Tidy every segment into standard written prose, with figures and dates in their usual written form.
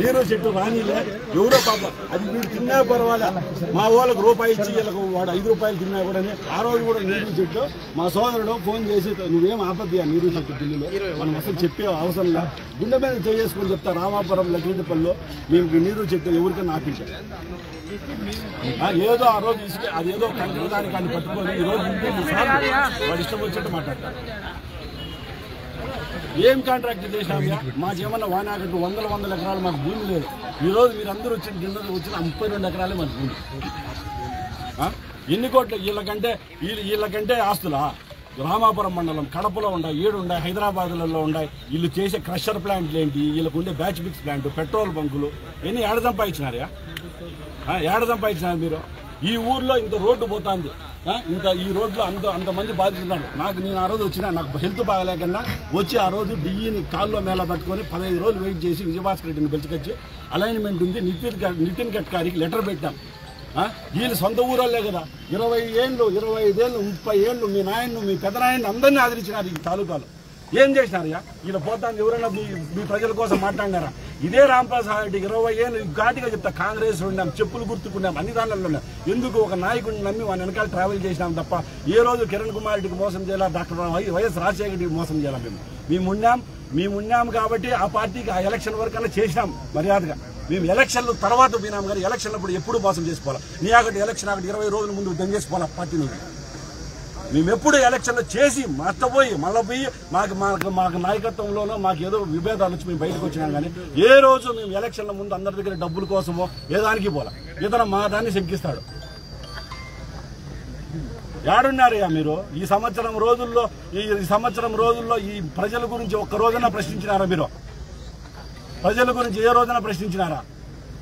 నీరు చెట్టు రానిలే ఎవరో పాప అది వీడు తిన్నా పర్వాలే మా వాళ్ళకి రూపాయి ఇచ్చి వీళ్ళకు వాడు 5 రూపాయలు తిన్నా కూడా ఆ రోజు కూడా నీరు చెట్టు మా సోదరుడు ఫోన్ చేసి నువ్వేం ఆపద్ది ఆ నీరు చెట్టు ఢిల్లీలో మనం అసలు చెప్పే అవసరం లేదు గుండె మీద చేసుకొని చెప్తా రామాపురం లక్ష్మీపల్లిలో మేము నీరు చెట్టు ఎవరికైనా ఆపించారు ఏదో ఆ రోజు ఇసుక అదేదో దానికి కానీ పట్టుకొని ఈరోజు వాడు ఇష్టం వచ్చినట్టు మాట్లాడతారు ఏం కాంట్రాక్ట్ చేసినా మాకేమన్నా వానాకట్టు వందల ఎకరాలు మాకు భూమి లేదు ఈరోజు మీరు అందరూ వచ్చిన గిన్నెలు వచ్చిన 32 ఎకరాలే మాకు భూమి ఎన్ని కోట్లు వీళ్ళకంటే ఆస్తులా రామాపురం మండలం కడపలో ఉన్నాయి 7 ఉన్నాయి హైదరాబాద్లలో ఉన్నాయి వీళ్ళు చేసే క్రషర్ ప్లాంట్లు ఏంటి వీళ్ళకు ఉండే బ్యాచ్ మిక్స్ ప్లాంట్ పెట్రోల్ బంకులు ఎన్ని ఏడ సంపాదించినారా ఏడ సంపాదించినారు మీరు ఈ ఊర్లో ఇంత రోడ్డు పోతుంది ఇంకా ఈ రోడ్లో అంతమంది బాధితున్నారు నేను ఆ రోజు వచ్చినా నాకు హెల్త్ బాగలేకన్నా వచ్చి ఆ రోజు డిఈని కాల్లో మేళ పట్టుకొని 15 రోజులు వెయిట్ చేసి విజయభాస్కర్ రెడ్డిని పిలుచుకొచ్చి అలైన్మెంట్ ఉంది నితిన్ గడ్కరీకి లెటర్ పెట్టాం వీళ్ళు సొంత ఊరల్లే కదా 20 ఏళ్ళు 25 ఏళ్ళు 30 ఏళ్ళు మీ నాయన్ను మీ పెదనాయన్ని అందరినీ ఆదరించినారు ఈ తాలూకాలో ఏం చేసినారయ్యా వీళ్ళు పోతాను ఎవరైనా మీ ప్రజల కోసం మాట్లాడినారా ఇదే రాంప్రసాద్ రెడ్డికి 20 ఏళ్ళు ఘాటిగా చెప్తా కాంగ్రెస్ ఉన్నాం చెప్పులు గుర్తుకున్నాం అన్ని దానిలో ఉన్నాం ఎందుకు ఒక నాయకుడిని నమ్మి వాని వెనకాల ట్రావెల్ చేసినాం తప్ప ఏ రోజు కిరణ్ కుమార్ రెడ్డికి మోసం చేయాలా డాక్టర్ వైఎస్ రాజశేఖర రెడ్డికి మోసం చేయాలా మేము ఉన్నాం కాబట్టి ఆ పార్టీకి ఆ ఎలక్షన్ వరకన్నా చేసినాం మర్యాదగా మేము ఎలక్షన్లు తర్వాత పోయినాం కానీ ఎలక్షన్లప్పుడు ఎప్పుడు మోసం చేసుకోవాలి నీ ఒకటి ఎలక్షన్ ఒకటి 20 రోజుల ముందు దంగేసుకోవాలి పార్టీ నుంచి మేము ఎప్పుడు ఎలక్షన్లు చేసి మర్చిపోయి మళ్ళీ పోయి మాకు నాయకత్వంలోనో మాకు ఏదో విభేదాలు వచ్చి మేము బయటకు వచ్చినాం కానీ ఏ రోజు మేము ఎలక్షన్ల ముందు అందరి దగ్గర డబ్బుల కోసమో ఏదానికి పోలా ఇతను మా దాన్ని శంకిస్తాడు ఏడున్నారయ్యా మీరు ఈ సంవత్సరం రోజుల్లో ఈ ప్రజల గురించి ఒక్క రోజున ప్రశ్నించినారా మీరు ప్రజల గురించి ఏ రోజున ప్రశ్నించినారా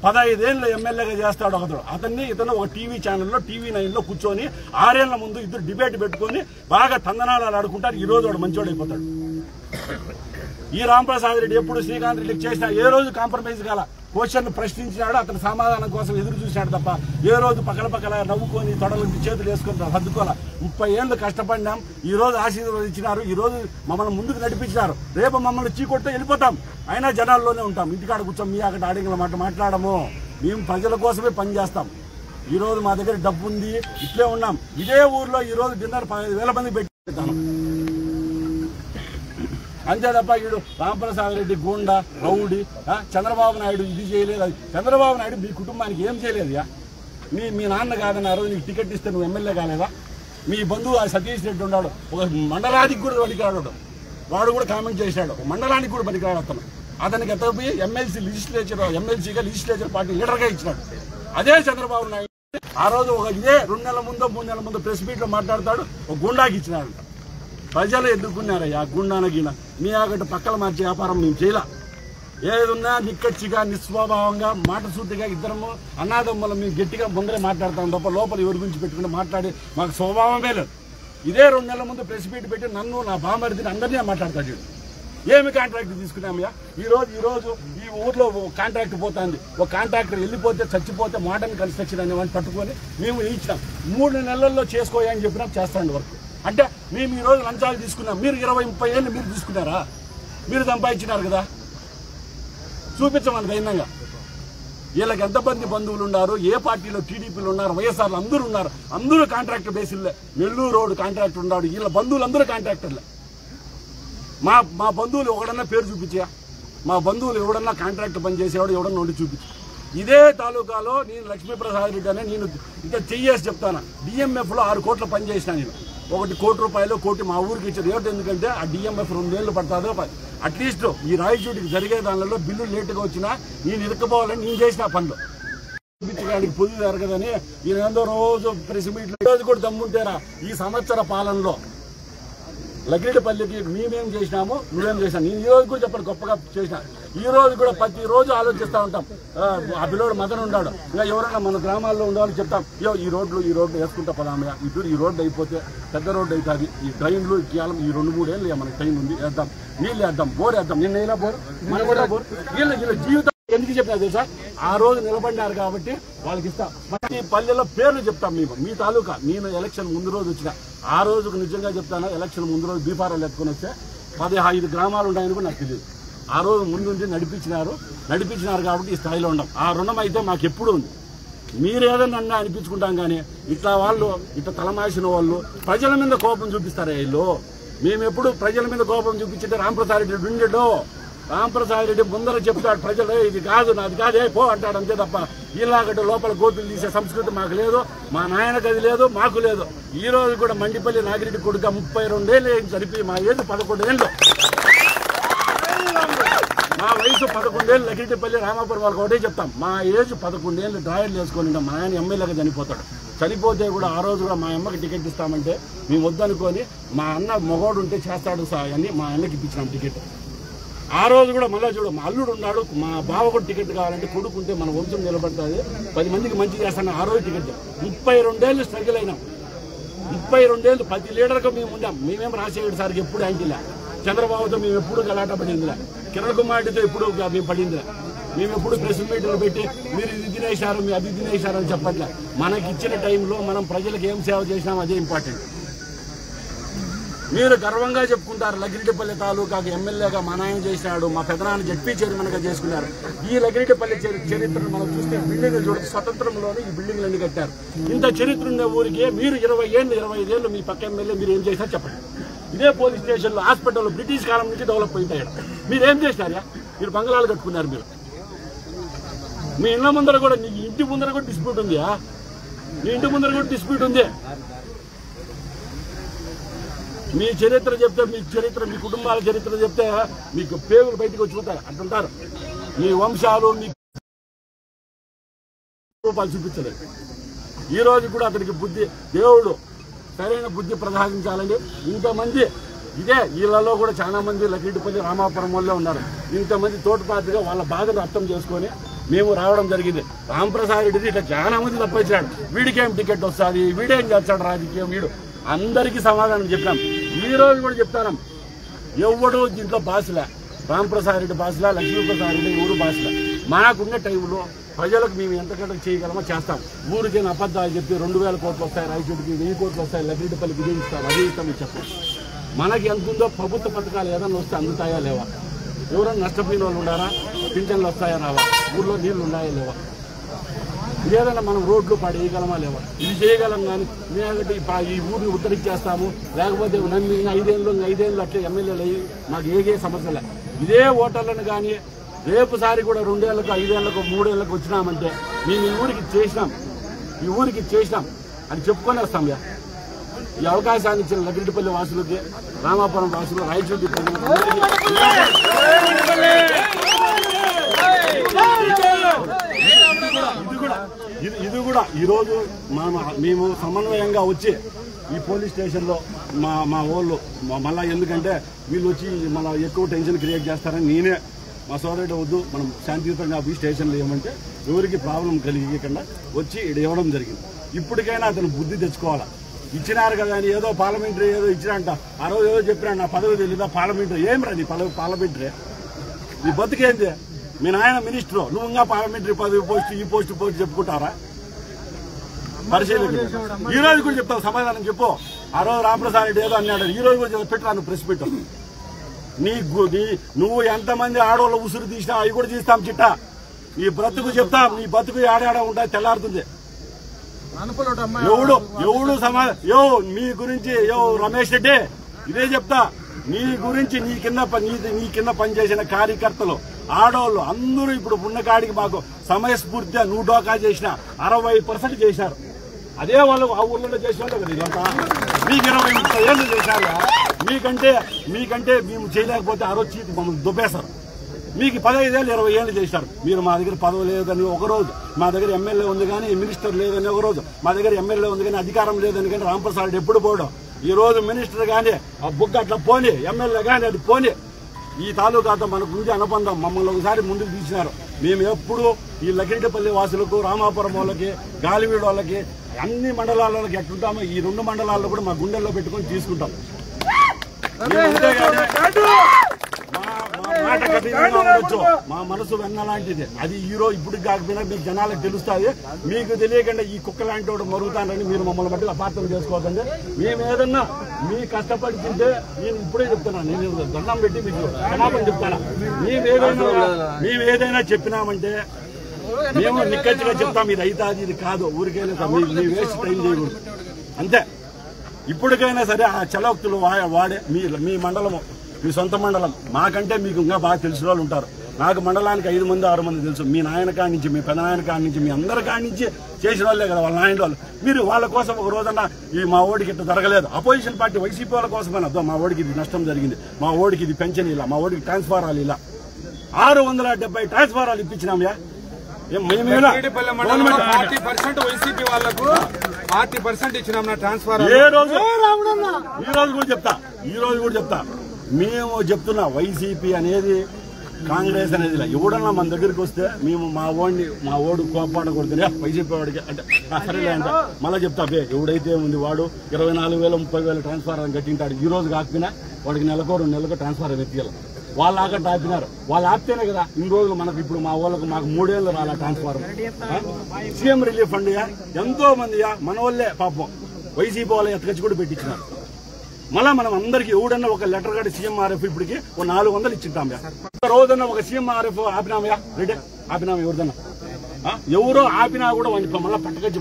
15 ఏళ్ళు ఎమ్మెల్యేగా చేస్తాడు ఇతను ఒక టీవీ ఛానల్లో TV9లో కూర్చొని 6 ఏళ్ల ముందు ఇద్దరు డిబేట్ పెట్టుకొని బాగా తందనాలు ఆడుకుంటారు ఈ రోజు వాడు మంచోడు అయిపోతాడు ఈ రాంప్రసాద్ రెడ్డి ఎప్పుడు శ్రీకాంత్ రెడ్డికి చేసినా ఏ రోజు కాంప్రమైజ్ కాల క్వశ్చన్ ప్రశ్నించినాడు అతని సమాధానం కోసం ఎదురు చూసినాడు తప్ప ఏ రోజు పక్కల నవ్వుకొని తొడలకు చేతులు వేసుకొని హద్దుకోలే 30 ఏళ్ళు కష్టపడినాం ఈ రోజు ఆశీర్వదించినారు ఈ రోజు మమ్మల్ని ముందుకు నడిపించినారు రేపు మమ్మల్ని చీకొడితే వెళ్ళిపోతాం అయినా జనాల్లోనే ఉంటాం ఇంటికాడ కూర్చొని మీ అక్కడ ఆడింగ్ల మాట మాట్లాడము మేము ప్రజల కోసమే పనిచేస్తాం ఈ రోజు మా దగ్గర డబ్బు ఉంది ఇట్లే ఉన్నాం ఇదే ఊర్లో ఈ రోజు డిన్నర్ 15,000 మంది పెట్టాను అంతే తప్ప వీడు రాంప్రసాద్ రెడ్డి గూండా రౌడీ చంద్రబాబు నాయుడు ఇది చేయలేదు చంద్రబాబు నాయుడు మీ కుటుంబానికి ఏం చేయలేదుయా మీ నాన్న కాదన్నారు నీకు టికెట్ ఇస్తే నువ్వు ఎమ్మెల్యే కాలేదా మీ బంధువు సతీష్ రెడ్డి ఉన్నాడు ఒక మండలానికి కూడా పనికిరాడు వాడు కూడా కామెంట్ చేశాడు మండలానికి కూడా పనికిరాడు అతనికి ఎత్తపోయి ఎమ్మెల్సీగా లెజిస్లేచర్ పార్టీ లీడర్గా ఇచ్చినాడు అదే చంద్రబాబు నాయుడు ఆ రోజు ఇదే 2 నెలల ముందో 3 నెలల ముందో ప్రెస్ మీట్లో మాట్లాడతాడు ఒక గుండాకి ఇచ్చినాడు ప్రజలు ఎదుర్కొన్నారయ్యా గుండానగిన మీ ఆగట్టు పక్కల మార్చే వ్యాపారం మేము చేయలే ఏదున్నా నిక్కచ్చిగా నిస్వభావంగా మాట సూటిగా ఇద్దరము అన్నాదమ్ములు మేము గట్టిగా ముందరే మాట్లాడతాం తప్ప లోపల ఎవరి గురించి పెట్టుకుని మాట్లాడి మాకు స్వభావమే లేదు ఇదే 2 నెలల ముందు ప్రెస్ మీట్ పెట్టి నన్ను నా బామర్దిని అందరినీ మాట్లాడతాడు ఏమి కాంట్రాక్ట్ తీసుకున్నామయ్యా ఈ రోజు ఈ ఊర్లో కాంట్రాక్ట్ పోతుంది ఒక కాంట్రాక్టర్ వెళ్ళిపోతే చచ్చిపోతే మోడర్న్ కన్స్ట్రక్షన్ అనేవాడిని పట్టుకొని మేము ఇచ్చినాం 3 నెలల్లో చేసుకోయా అని చెప్పినా చేస్తాండి వర్క్ అంటే మేము ఈ రోజు లంచాలు తీసుకున్నాం మీరు 20-30 ఏళ్ళు మీరు తీసుకున్నారా మీరు సంపాదించినారు కదా చూపించమని ధైర్యంగా వీళ్ళకి ఎంతమంది బంధువులు ఉన్నారు ఏ పార్టీలో టీడీపీలు ఉన్నారు వైఎస్ఆర్లు అందరూ ఉన్నారు అందరూ కాంట్రాక్టర్ బేసిల్లే నెల్లూరు రోడ్డు కాంట్రాక్టర్ ఉన్నాడు వీళ్ళ బంధువులు అందరూ కాంట్రాక్టర్లే మా బంధువులు ఎవడన్నా పేరు చూపించా మా బంధువులు ఎవడన్నా కాంట్రాక్టర్ పని చేసేవాడు ఎవడన్నా ఉండి చూపించు ఇదే తాలూకాలో నేను లక్ష్మీప్రసాద్ రెడ్డి అనే నేను ఇంకా చెయ్యేసి చెప్తాను డిఎంఎఫ్లో 6 కోట్ల పని చేసినా నేను 1 కోటి రూపాయలు కోటి మా ఊరికి ఇచ్చారు ఏమిటి ఎందుకంటే ఆ డిఎంఎఫ్ 2 ఏళ్ళు పడుతుందో అట్లీస్ట్ ఈ రాయచూటికి జరిగే దానిలో బిల్లు లేటుగా వచ్చినా నేను ఇరుక్కుపోవాలని నేను చేసిన పనులు చూపించడానికి పొద్దు జరగదని నేను ఎంతో రోజు ప్రెస్ మీట్లు రోజు కూడా దమ్ముంటేరా ఈ సంవత్సర పాలనలో లగ్గిరెడ్డిపల్లికి మేమేం చేసినామో నువ్వేం చేసినావు నేను ఈ రోజు కూడా చెప్పండి గొప్పగా చేసిన ఈ రోజు కూడా ప్రతిరోజు ఆలోచిస్తూ ఉంటాం ఆ పిల్లోడు మదన ఉన్నాడు ఇంకా ఎవరైనా మన గ్రామాల్లో ఉండాలని చెప్తాం ఈ రోడ్లు వేసుకుంటా పదామయ్య ఇప్పుడు ఈ రోడ్డు అయిపోతే పెద్ద రోడ్డు అవుతుంది ఈ ట్రైన్లు కేవలం ఈ 2-3 ఏళ్ళు మనకి టైం ఉంది వేద్దాం నీళ్ళు వేద్దాం బోర్ వేద్దాం నిన్న ఇలా బోర్ మన కూడా బోర్ వీళ్ళ జీవితం ఎందుకు చెప్పినా తెలుసా ఆ రోజు నిలబడినారు కాబట్టి వాళ్ళకి ఇస్తాం ప్రతి పల్లెలో పేర్లు చెప్తాం మేము మీ తాలూకా నేను ఎలక్షన్ ముందు రోజు వచ్చిన ఆ రోజుకు నిజంగా చెప్తాను ఎలక్షన్ ముందు రోజు బీఫారాలు ఎత్తుకొని వస్తే 15 గ్రామాలు ఉన్నాయని కూడా నాకు తెలియదు ఆ రోజు ముందుండి నడిపించినారు కాబట్టి ఈ స్థాయిలో ఉన్నాం. ఆ రుణం అయితే మాకు ఎప్పుడు ఉంది. మీరేదన్నా అనిపించుకుంటాం కానీ ఇట్లా వాళ్ళు ఇట్లా తలమాసిన వాళ్ళు ప్రజల మీద కోపం చూపిస్తారా? వీళ్ళు మేము ఎప్పుడు ప్రజల మీద కోపం చూపించింటే రాంప్రసాద్ రెడ్డి ఉండేటో. రాంప్రసాద్ రెడ్డి ముందర చెప్తాడు ప్రజలు ఇది కాదు నాది కాదే పో అంటాడు అంతే తప్ప ఇలాగట్టు లోపల గోతులు తీసే సంస్కృతి మాకు లేదు, మా నాయనకు అది లేదు, మాకు లేదు. ఈ రోజు కూడా మండిపల్లి నాగిరెడ్డి కొడుక 32 ఏళ్ళు చనిపి మా ఏజ్ 11 ఏళ్ళు, మా వయసు 11 ఏళ్ళు. లకిరెడ్డిపల్లి రామాపురం వాళ్ళకి ఒకటే చెప్తాం, మా ఏజ్ 11 ఏళ్ళు డ్రాయర్లు వేసుకొని మా ఆయన ఎమ్మెల్యేగా చనిపోతాడు. చనిపోతే కూడా ఆ రోజు కూడా మా అమ్మకి టికెట్ ఇస్తామంటే మేము వద్దనుకొని మా అన్న మొగోడు ఉంటే చేస్తాడు అని మా అన్నకి ఇప్పించినాం టికెట్. ఆ రోజు కూడా మళ్ళీ చూడు మా అల్లుడు ఉన్నాడు, మా బావ కూడా టికెట్ కావాలంటే కొడుకుంటే మన వంశం నిలబడుతుంది, 10 మందికి మంచి చేస్తాను. ఆ రోజు టికెట్ 32 ఏళ్ళు స్ట్రగుల్ అయినాం. 32 ఏళ్ళు ప్రతి లీడర్గా మేము ఉన్నాం. మేమేం రాజశేఖర్ సార్కి ఎప్పుడు యాంటీలా, చంద్రబాబుతో మేము ఎప్పుడు గలాట పడిందిలా, కిరణ్ కుమార్ రెడ్డితో ఎప్పుడు మేము పడిందిలా. మేము ఎప్పుడు ప్రెస్ మీట్లు పెట్టి మీరు ఇది తినేశారు మీరు అది తినేశారు అని చెప్పట్లే. మనకి ఇచ్చిన టైంలో మనం ప్రజలకు ఏం సేవ చేసినాం అదే ఇంపార్టెంట్. మీరు గర్వంగా చెప్పుకుంటారు లకిరెడ్డిపల్లి తాలూకాకు ఎమ్మెల్యేగా మా నాయన చేసినాడు, మా పెదనాన్న జడ్పీ చైర్మన్గా చేసుకున్నారు. ఈ లకిరెడ్డిపల్లి చరిత్రను మనం చూస్తే బిల్డింగ్లు చూడండి, స్వతంత్రంలోనే ఈ బిల్డింగ్లన్నీ కట్టారు. ఇంత చరిత్ర ఉన్న ఊరికి మీరు 20 ఏళ్ళు 25 ఏళ్ళు మీ పక్క ఎమ్మెల్యే మీరు ఏం చేశారు చెప్పండి. ఇదే పోలీస్ స్టేషన్లో హాస్పిటల్ బ్రిటిష్ కాలం నుంచి డెవలప్ అయింటాయి. మీరు ఏం చేసినారా? మీరు బంగళాలు కట్టుకున్నారు. మీరు మీ ఇళ్ళ ముందర కూడా నీ ఇంటి ముందర కూడా డిస్ప్యూట్ ఉంది, నీ ఇంటి ముందర కూడా డిస్ప్యూట్ ఉంది. మీ చరిత్ర చెప్తే మీ కుటుంబాల చరిత్ర చెప్తే మీకు పేగులు బయటకు వచ్చి అంటుంటారు. మీ వంశాలు మీ రూపాలు చూపించలేదు. ఈ రోజు కూడా అతనికి బుద్ధి దేవుడు సరైన బుద్ధి ప్రసాదించాలండి. ఇంతమంది ఇదే వీళ్ళలో కూడా చాలా మంది లకిరెడ్డిపల్లి రామాపురం వల్లే ఉన్నారు. ఇంతమంది తోటపాతిగా వాళ్ళ బాధను అర్థం చేసుకొని మేము రావడం జరిగింది. రాంప్రసాద్ రెడ్డిది ఇట్లా చాలా మంది తప్పించాడు. వీడికేం టికెట్ వస్తుంది, వీడేం చేస్తాడు రాజకీయం, వీడు అందరికీ సమాధానం చెప్పినాం. ఈ రోజు కూడా చెప్తాను, ఎవడు దీంట్లో బాసులే, రాంప్రసాద్ రెడ్డి బాసులా, లక్ష్మీప్రసాద్ రెడ్డి ఊరు బాసులా. మాకున్న టైంలో ప్రజలకు మేము ఎంతకంటే చేయగలమో చేస్తాం. ఊరికైనా అబద్ధాలు చెప్పి 2000 కోట్లు వస్తాయి, రాయచోటికి 1000 కోట్లు వస్తాయి, లకిరెడ్డిపల్లికి ఇదే ఇస్తారు అదే ఇస్తామని చెప్పాం. మనకి ఎంత ఉందో ప్రభుత్వ పథకాలు ఏదైనా వస్తే అందుతాయా లేవా? ఎవరైనా నష్టపోయిన వాళ్ళు ఉన్నారా? పింఛన్లు వస్తాయా రావా? ఊళ్ళో నీళ్లు ఉన్నాయా లేవా? ఏదైనా మనం రోడ్లు పడేయగలమా లేవా? ఇది చేయగలం. కానీ మేమంటే ఈ ఊరిని ఉద్ధరించేస్తాము, లేకపోతే నన్ను 5 ఏళ్ళు అట్లా ఎమ్మెల్యేలు అయ్యి మాకు ఏ సమస్యలే. ఇదే ఓటర్లను కానీ రేపుసారి కూడా 2 ఏళ్లకు 5 ఏళ్లకు 3 ఏళ్లకు వచ్చినామంటే మేము ఈ ఊరికి చేసినాం అని చెప్పుకొని వస్తాం. ఈ అవకాశాన్ని ఇచ్చిన లకిరెడ్డిపల్లి వాసులకి, రామాపురం వాసులు, రాయచోటి ఇది కూడా ఈరోజు మేము సమన్వయంగా వచ్చి ఈ పోలీస్ స్టేషన్లో మా వాళ్ళు మళ్ళీ ఎందుకంటే వీళ్ళు వచ్చి మళ్ళీ ఎక్కువ టెన్షన్ క్రియేట్ చేస్తారని నేనే మా సోదరుడు వద్దు మనం శాంతియుతంగా పోయి స్టేషన్లో ఏమంటే ఎవరికి ప్రాబ్లం కలిగకుండా వచ్చి ఇక్కడ ఇవ్వడం జరిగింది. ఇప్పటికైనా అతను బుద్ధి తెచ్చుకోవాలా. ఇచ్చినారు కదా అని ఏదో పార్లమెంటరీ ఏదో ఇచ్చినంట, ఆ రోజు ఏదో చెప్పినా నా పదవి తెలీదా పార్లమెంటరీ, ఏం రా నీ పార్లమెంటరీ, నీ బతుకేంది? మీ నాయన మినిస్టర్, నువ్వు ఇంకా పార్లమెంటరీ పదవి ఈ పోస్ట్ చెప్పుకుంటారా? పరిశీలన ఈ రోజు కూడా చెప్తావు, సమాధానం చెప్పు. ఆ రోజు రాంప్రసాద్ రెడ్డి ఏదో అన్నాడు, ఈ రోజు కూడా పెట్టరా నువ్వు ప్రెస్ పెట్టు. నువ్వు ఎంతమంది ఆడవాళ్ళు ఉసురు తీసినా అవి కూడా తీస్తాం చిట్టా. నీ బ్రతుకు చెప్తాం, నీ బతుకు ఆడాడ ఉంటాయి తెల్లారుతుంది. ఎవడు సమాధానం మీ గురించి రమేష్ రెడ్డి ఇదే చెప్తా. నీ గురించి నీ కింద పనిచేసిన కార్యకర్తలు ఆడవాళ్ళు అందరూ ఇప్పుడు ఉన్న కాడికి మాకు సమయస్ఫూర్తిగా నువ్వు డోకా చేసిన 60% చేశారు. అదే వాళ్ళు ఆ ఊళ్ళో చేసిన కదా ఇదంతా. మీకు 20-30 ఏళ్ళు చేశారు. మీకంటే మేము చేయలేకపోతే ఆ రోజు చీటి మమ్మల్ని దుబ్బేశారు. మీకు 15 ఏళ్ళు 20 ఏళ్ళు చేశారు. మీరు మా దగ్గర పదవి లేదని ఒకరోజు, మా దగ్గర ఎమ్మెల్యే ఉంది కానీ మినిస్టర్ లేదని ఒకరోజు, మా దగ్గర ఎమ్మెల్యే ఉంది కానీ అధికారం లేదని కానీ రాంప్రసాద్ రెడ్డి ఎప్పుడు పోవడం. ఈ రోజు మినిస్టర్ కానీ ఆ బుక్ అట్లా పోని, ఎమ్మెల్యే కానీ అది పోని. ఈ తాలూకాతో మనకు ఉంది అనుబంధం. మమ్మల్ని ఒకసారి ముందుకు తీసినారు. మేము ఎప్పుడు ఈ లకిరెడ్డిపల్లి వాసులకు, రామాపురం వాళ్ళకి, గాలివీడు వాళ్ళకి, అన్ని మండలాలకి ఎట్లుంటామో ఈ 2 మండలాల్లో కూడా మా గుండెల్లో పెట్టుకొని తీసుకుంటాం. మాట కఠినంగా ఉండొచ్చు, మా మనసు వెన్నలాంటిది. అది ఇప్పుడు కాకపోయినా మీకు జనాలకు తెలుస్తుంది. మీకు తెలియకుండా ఈ కుక్క లాంటి వాడు మరుగుతానని మీరు మమ్మల్ని బట్టి అపార్థం చేసుకోవద్దండి. మేము ఏదన్నా మీ కష్టపడి తింటే నేను ఇప్పుడే చెప్తున్నా, నేను దండం పెట్టి మీకు క్షమాపణ చెప్తాను. మేమేదైనా చెప్పినామంటే మేము నిక్కచ్చిగా చెప్తాం, ఇది అవుతాది ఇది కాదు, ఊరికైనా మీ వేస్ట్ టైం చేయకూడదు అంతే. ఇప్పటికైనా సరే ఆ చలోక్తులు వాడే మీ మండలము, మీ సొంత మండలం, మాకంటే మీకు ఇంకా బాగా తెలిసిన వాళ్ళు ఉంటారు. నాకు మండలానికి 5 మంది 6 మంది తెలుసు. మీ నాయన కాడి నుంచి, మీ పెద్ద నాయన కాడి నుంచి, మీ అందరి కాడి నుంచి చేసిన వాళ్ళే కదా వాళ్ళ నాయన వాళ్ళు. మీరు వాళ్ళ కోసం ఒక రోజన్నా ఈ మా ఓడికి ఇట్లా జరగలేదు, అపోజిషన్ పార్టీ వైసీపీ వాళ్ళ కోసమైనా అదో మా ఓడికి ఇది నష్టం జరిగింది, మా ఓడికి ఇది పెన్షన్ ఇలా, మా ఓడికి ట్రాన్స్ఫారాలు ఇలా 670 ట్రాన్స్ఫారాలు ఇప్పించినాంయా. 40% వైసీపీ వాళ్ళకు 40% ఇచ్చినాం నా ట్రాన్స్ఫర్. ఈ రోజు కూడా చెప్తా మేము చెప్తున్నా, వైసీపీ అనేది కాంగ్రెస్ అనేది ఎవడన్నా మన దగ్గరికి వస్తే మేము మా ఓడు కోపాట కొడుతున్నా వైసీపీ వాడికి అంటే సరేలే అంటే మళ్ళీ చెప్తా, ఎవడైతే ఉంది వాడు 24,000 30,000 ట్రాన్స్ఫారం కట్టింటాడు. ఈ రోజు కాకపోయినా వాడికి నెలకో 2 నెలలకు ట్రాన్స్ఫారం ఎత్తియాలి. వాళ్ళు ఆగట్టు ఆపినారు, వాళ్ళు ఆపితేనే కదా ఇన్ని రోజులు మనకు. ఇప్పుడు మా వాళ్ళకు మాకు 3 ఏళ్ళు రాలా ట్రాన్స్ఫారం. సీఎం రిలీఫ్ ఫండ్ ఎంతో మంది మన వాళ్ళే పాపం వైసీపీ వాళ్ళ ఎత్తకచ్చి కూడా పెట్టించినారు. మళ్ళా మనం అందరికి ఎవడన్నా ఒక లెటర్ కాడి సీఎంఆర్ఎఫ్ ఇప్పటికి 400 ఇచ్చింటాం. రోజన్నా ఒక సీఎంఆర్ఎఫ్ ఆపినామయా రెడీ ఆపినాము. ఎవరిదన్నా ఎవరో ఆపినా కూడా మళ్ళీ పట్టుకొచ్చి